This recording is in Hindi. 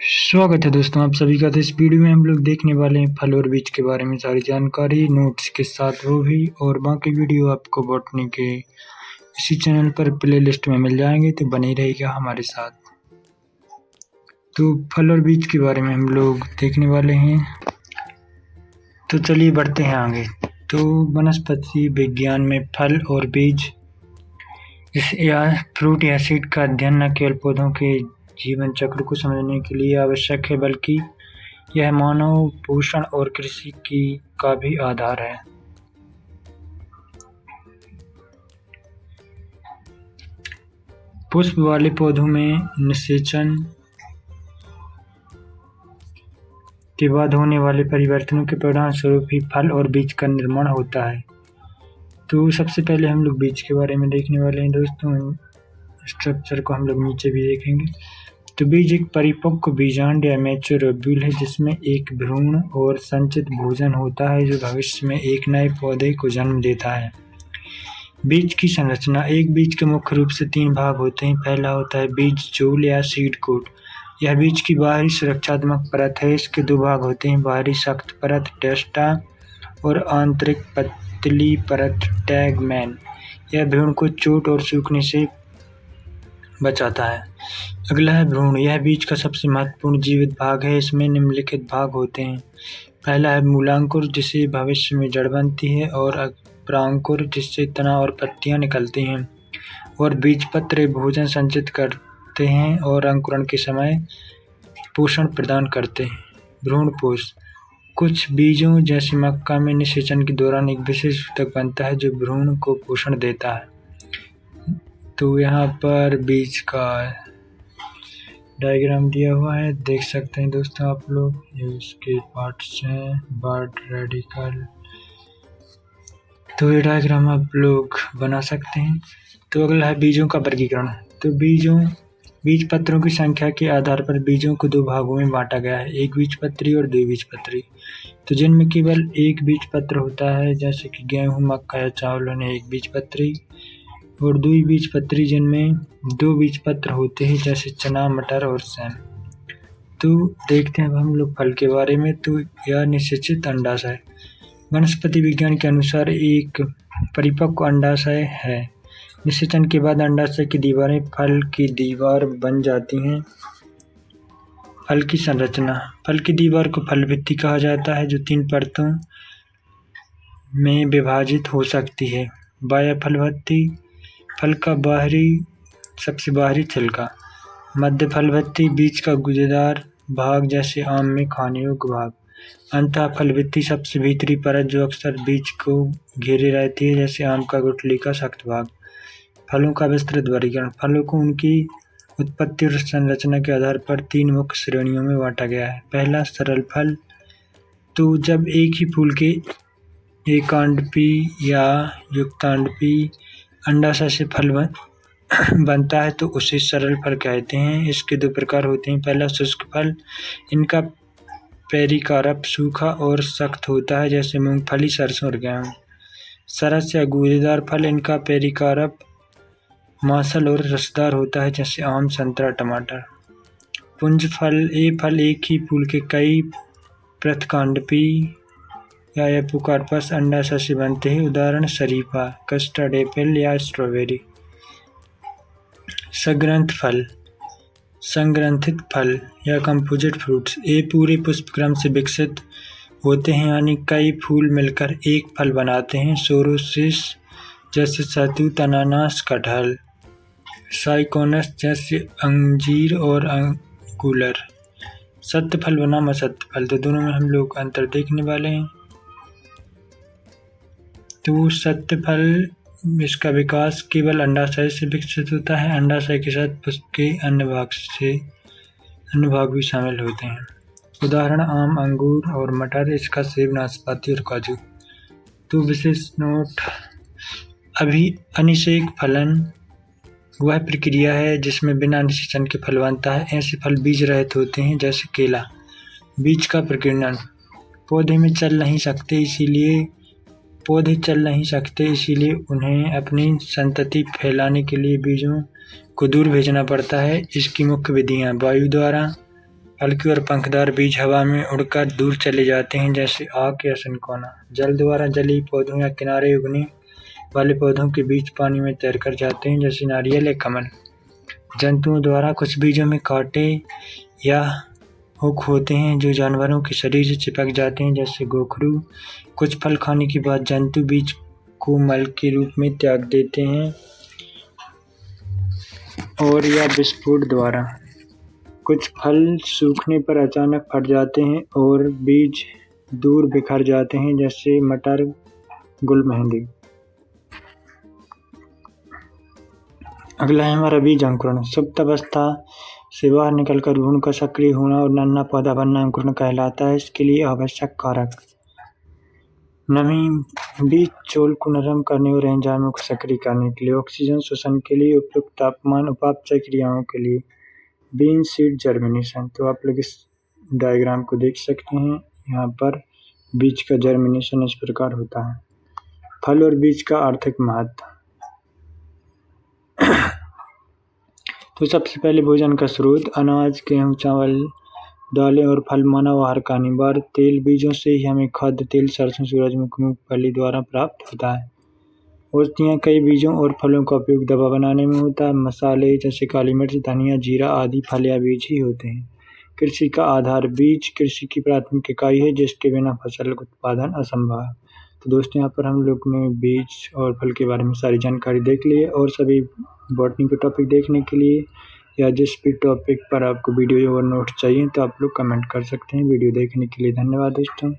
स्वागत है दोस्तों आप सभी का। तो इस वीडियो में हम लोग देखने वाले हैं फल और बीज के बारे में सारी जानकारी, नोट्स के साथ वो भी, और बाकी वीडियो आपको बॉटनी के इसी चैनल पर प्लेलिस्ट में मिल जाएंगे, तो बने रहेगा हमारे साथ। तो फल और बीज के बारे में हम लोग देखने वाले हैं, तो चलिए बढ़ते हैं आगे। तो वनस्पति विज्ञान में फल और बीज इस फ्रूट या सीड का अध्ययन न केवल पौधों के जीवन चक्र को समझने के लिए आवश्यक है, बल्कि यह मानव पोषण और कृषि का भी आधार है। पुष्प वाले पौधों में निषेचन के बाद होने वाले परिवर्तनों के परिणाम स्वरूप ही फल और बीज का निर्माण होता है। तो सबसे पहले हम लोग बीज के बारे में देखने वाले हैं दोस्तों। स्ट्रक्चर को हम लोग नीचे भी देखेंगे। तो बीज एक परिपक्व बीजांड या मैच्योर ओव्यूल है, जिसमें एक भ्रूण और संचित भोजन होता है, जो भविष्य में एक नए पौधे को जन्म देता है। बीज की संरचना। एक बीज के मुख्य रूप से 3 भाग होते हैं। पहला होता है बीज चूल या सीड कोट। यह बीज की बाहरी सुरक्षात्मक परत है। इसके 2 भाग होते हैं, बाहरी सख्त परत टेस्टा और आंतरिक पतली परत टैगमैन। यह भ्रूण को चोट और सूखने से बचाता है। अगला है भ्रूण। यह बीज का सबसे महत्वपूर्ण जीवित भाग है। इसमें निम्नलिखित भाग होते हैं। पहला है मूलांकुर, जिससे भविष्य में जड़ बनती है, और प्रांकुर, जिससे तना और पत्तियां निकलती हैं, और बीजपत्र भोजन संचित करते हैं और अंकुरण के समय पोषण प्रदान करते हैं। भ्रूणपोष। कुछ बीजों जैसे मक्का में निषेचन के दौरान एक विशेष ऊतक बनता है, जो भ्रूण को पोषण देता है। तो यहाँ पर बीज का डायग्राम दिया हुआ है, देख सकते हैं दोस्तों आप लोग। ये उसके पार्ट्स हैं, बड, रेडिकल। तो ये डायग्राम आप लोग बना सकते हैं। तो अगला है बीजों का वर्गीकरण। तो बीज पत्रों की संख्या के आधार पर बीजों को 2 भागों में बांटा गया है, एक बीजपत्री और 2 बीजपत्री। तो जिनमें केवल एक बीजपत्र होता है, जैसे कि गेहूं, मक्का या चावल, उन्हें एक बीजपत्री, और 2 बीजपत्री जिनमें 2 बीजपत्र होते हैं, जैसे चना, मटर और सेम। तो देखते हैं अब हम लोग फल के बारे में। तो यह निषेचित अंडाशय। वनस्पति विज्ञान के अनुसार एक परिपक्व अंडाशय है। निषेचन के बाद अंडाशय की दीवारें फल की दीवार बन जाती हैं। फल की संरचना। फल की दीवार को फल भित्ति कहा जाता है, जो 3 परतों में विभाजित हो सकती है। बाह्य फल भित्ति, फल का सबसे बाहरी छिलका। मध्य फल भित्ति, बीज का गूदेदार भाग, जैसे आम में खाने योग्य भाग। अंतः फल भित्ति, सबसे भीतरी परत, जो अक्सर बीज को घेरे रहती है, जैसे आम का गुठली का सख्त भाग। फलों का विस्तृत वर्गीकरण। फलों को उनकी उत्पत्ति और संरचना के आधार पर 3 मुख्य श्रेणियों में बांटा गया है। पहला, सरल फल। तो जब एक ही फूल के एकांडपी या युक्तांडपी अंडाशय से फल बनता है, तो उसे सरल फल कहते हैं। इसके 2 प्रकार होते हैं। पहला, शुष्क फल। इनका पेरिकार्प सूखा और सख्त होता है, जैसे मूंगफली, सरसों और गेहूं। सरस या गूदेदार फल। इनका पेरिकार्प मांसल और रसदार होता है, जैसे आम, संतरा, टमाटर। पुंज फल। ये फल एक ही फूल के कई पृथकांडपी या एपोकार्पस अंडाशय से बनते हैं। उदाहरण, शरीफा, कस्टर्ड एप्पल या स्ट्रॉबेरी। संग्रंथ फल। संग्रंथित फल या कंपोजिट फ्रूट्स। ये पूरे पुष्प क्रम से विकसित होते हैं, यानी कई फूल मिलकर एक फल बनाते हैं। सोरोसिस, जैसे शहतूत, अनानास, कटहल। साइकोनस, जैसे अंजीर और अंगूर। सत्य फल बनाम असत्य फल। तो दोनों में हम लोग अंतर देखने वाले हैं। तो सत्य फल, इसका विकास केवल अंडाशय से विकसित होता है। अंडाशय के साथ पुष्प के अन्य भाग भी शामिल होते हैं। उदाहरण, आम, अंगूर और मटर। इसका सेब, नाशपाती और काजू। तो विशेष नोट, अनिषेक फलन वह प्रक्रिया है जिसमें बिना निषेचन के फल बनता है। ऐसे फल बीज रहित होते हैं, जैसे केला। बीज का प्रकीर्णन। पौधे चल नहीं सकते, इसीलिए उन्हें अपनी संतति फैलाने के लिए बीजों को दूर भेजना पड़ता है। इसकी मुख्य विधियाँ: वायु द्वारा, हल्के और पंखदार बीज हवा में उड़कर दूर चले जाते हैं, जैसे आक या सिनकोना। जल द्वारा जलीय पौधों या किनारे उगने वाले पौधों के बीज पानी में तैरकर जाते हैं, जैसे नारियल या कमल। जंतुओं द्वारा कुछ बीजों में कांटे या हुक होते हैं जो जानवरों के शरीर से चिपक जाते हैं, जैसे गोखरू। कुछ फल खाने के बाद जंतु बीज को मल के रूप में त्याग देते हैं। और या विस्फोट द्वारा कुछ फल सूखने पर अचानक फट जाते हैं और बीज दूर बिखर जाते हैं, जैसे मटर, गुलमेहंदी। अगला है हमारा बीज अंकुरण। सुप्त अवस्था से बाहर निकलकर भ्रूण का सक्रिय होना और नन्हा पौधा बनना अंकुरण कहलाता है। इसके लिए आवश्यक कारक: नमी, बीज चोल को नरम करने और एंजाइमों को सक्रिय करने के लिए, ऑक्सीजन शोषण के लिए, उपयुक्त तापमान, उपापचय क्रियाओं के लिए। Bean seed germination. तो आप लोग इस डायग्राम को देख सकते हैं। यहाँ पर बीज का जर्मिनेशन इस प्रकार होता है। फल और बीज का आर्थिक महत्व। तो सबसे पहले भोजन का स्रोत: अनाज, गेहूँ, चावल, दालें और फल मानव आहार का अनिवार्य तेल। बीजों से ही हमें खाद्य तेल सरसों, सूरजमुखी, मूंगफली द्वारा प्राप्त होता है। औषधियाँ: कई बीजों और फलों का उपयोग दवा बनाने में होता है। मसाले जैसे काली मिर्च, धनिया, जीरा आदि फल या बीज ही होते हैं। कृषि का आधार: बीज कृषि की प्राथमिक इकाई है, जिसके बिना फसल उत्पादन असंभव है। तो दोस्तों, यहाँ पर हम लोग ने बीज और फल के बारे में सारी जानकारी देख ली है। और सभी बॉटनी के टॉपिक देखने के लिए या जिस भी टॉपिक पर आपको वीडियो और नोट्स चाहिए तो आप लोग कमेंट कर सकते हैं। वीडियो देखने के लिए धन्यवाद दोस्तों।